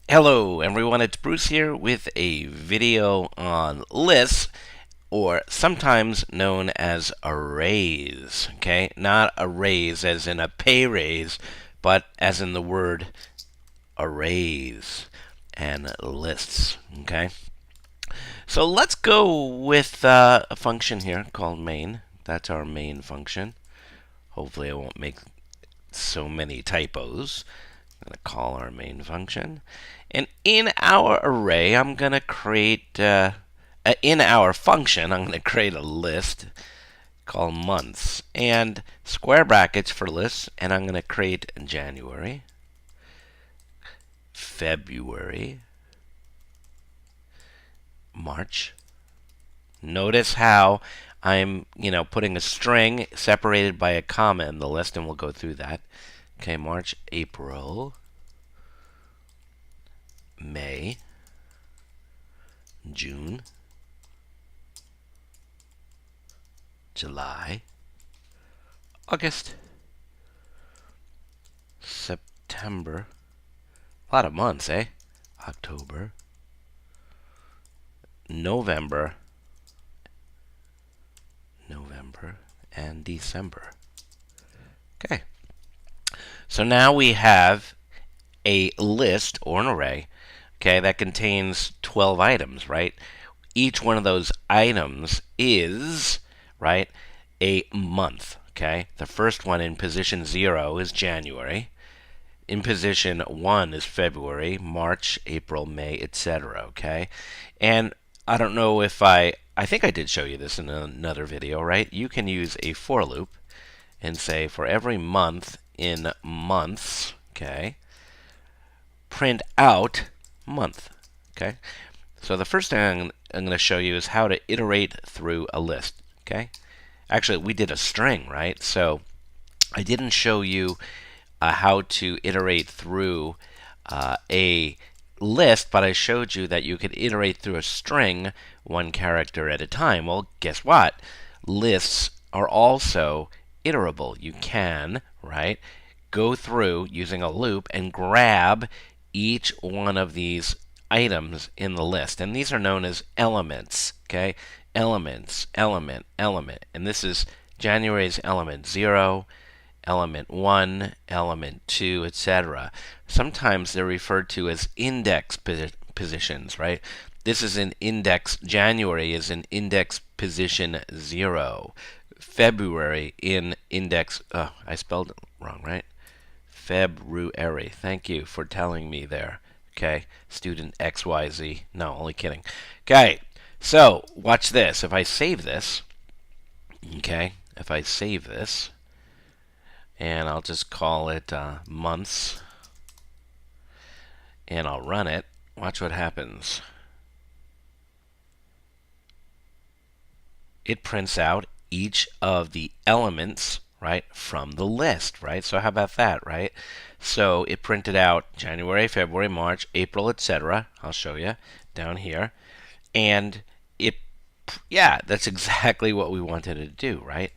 Hello everyone, it's Bruce here with a video on lists, or sometimes known as arrays. Okay, not arrays as in a pay raise, but as in the word arrays and lists. Okay, so let's go with a function here called main. That's our main function. Hopefully I won't make so many typos. I'm going to call our main function. And in our array, I'm going to create, in our function, I'm going to create a list called months. And square brackets for lists. And I'm going to create January, February, March. Notice how I'm, putting a string separated by a comma in the list, and we'll go through that. Okay, March, April, May, June, July, August, September. A lot of months, eh? October, November, and December. Okay. So now we have a list or an array, okay, that contains 12 items, right? Each one of those items is, right, a month, okay? The first one in position 0 is January. In position 1 is February, March, April, May, etc., okay? And I don't know if I think I did show you this in another video, right? You can use a for loop and say for every month in months, okay, print out month, okay? So the first thing I'm going to show you is how to iterate through a list, okay? Actually, we did a string, right? So I didn't show you how to iterate through a list, but I showed you that you could iterate through a string one character at a time. Well, guess what? Lists are also iterable. You can, right, go through using a loop and grab each one of these items in the list. And these are known as elements, okay? Elements, element, element. And this is January's element 0, element 1, element 2, etc. Sometimes they're referred to as index positions, right? This is an index, January is in index position 0. February in index, I spelled it wrong, right? February. Thank you for telling me there. Okay, student XYZ. No, only kidding. Okay, so watch this. If I save this, okay, if I save this, and I'll just call it months, and I'll run it, watch what happens. It prints out each of the elements, right, from the list, right? So how about that, right? So it printed out January, February, March, April, etc. I'll show you down here. And it, yeah, that's exactly what we wanted to do, right?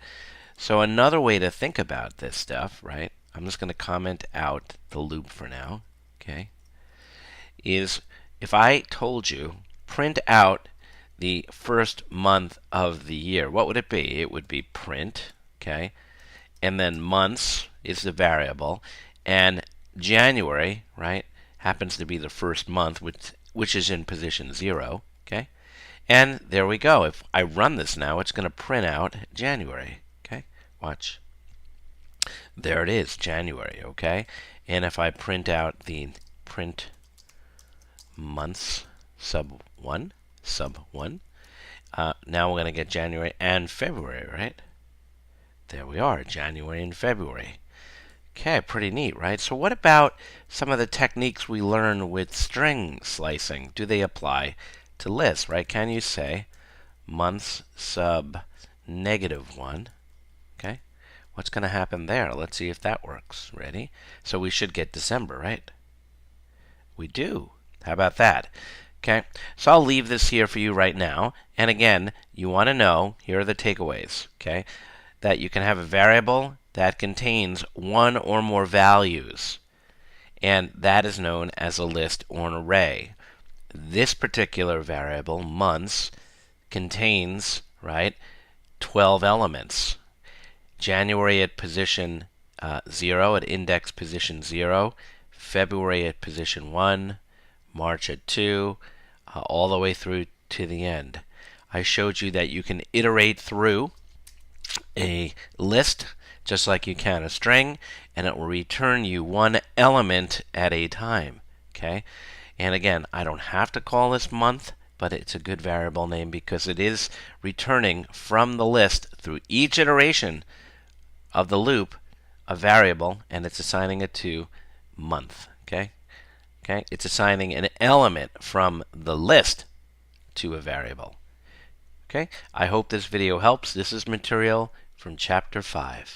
So another way to think about this stuff, right, I'm just going to comment out the loop for now, okay, is if I told you print out the first month of the year, what would it be? It would be print, okay, and then months is the variable, and January, right, happens to be the first month, which is in position 0, okay, and there we go. If I run this now, it's going to print out January, okay, watch. There it is, January, okay, and if I print out the print months sub 1, now we're going to get January and February, right? There we are, January and February. Okay, pretty neat, right? So what about some of the techniques we learn with string slicing? Do they apply to lists, right? Can you say months sub -1, okay? What's going to happen there? Let's see if that works. Ready? So we should get December, right? We do. How about that? Okay, so I'll leave this here for you right now. And again, you want to know, here are the takeaways, okay, that you can have a variable that contains one or more values. and that is known as a list or an array. This particular variable, months, contains, right, 12 elements. January at position 0, at index position 0, February at position 1, March at 2, all the way through to the end. I showed you that you can iterate through a list just like you can a string, and it will return you one element at a time. Okay? And again, I don't have to call this month, but it's a good variable name because it is returning from the list through each iteration of the loop a variable, and it's assigning it to month. Okay? It's assigning an element from the list to a variable. Okay? I hope this video helps. This is material from Chapter 5.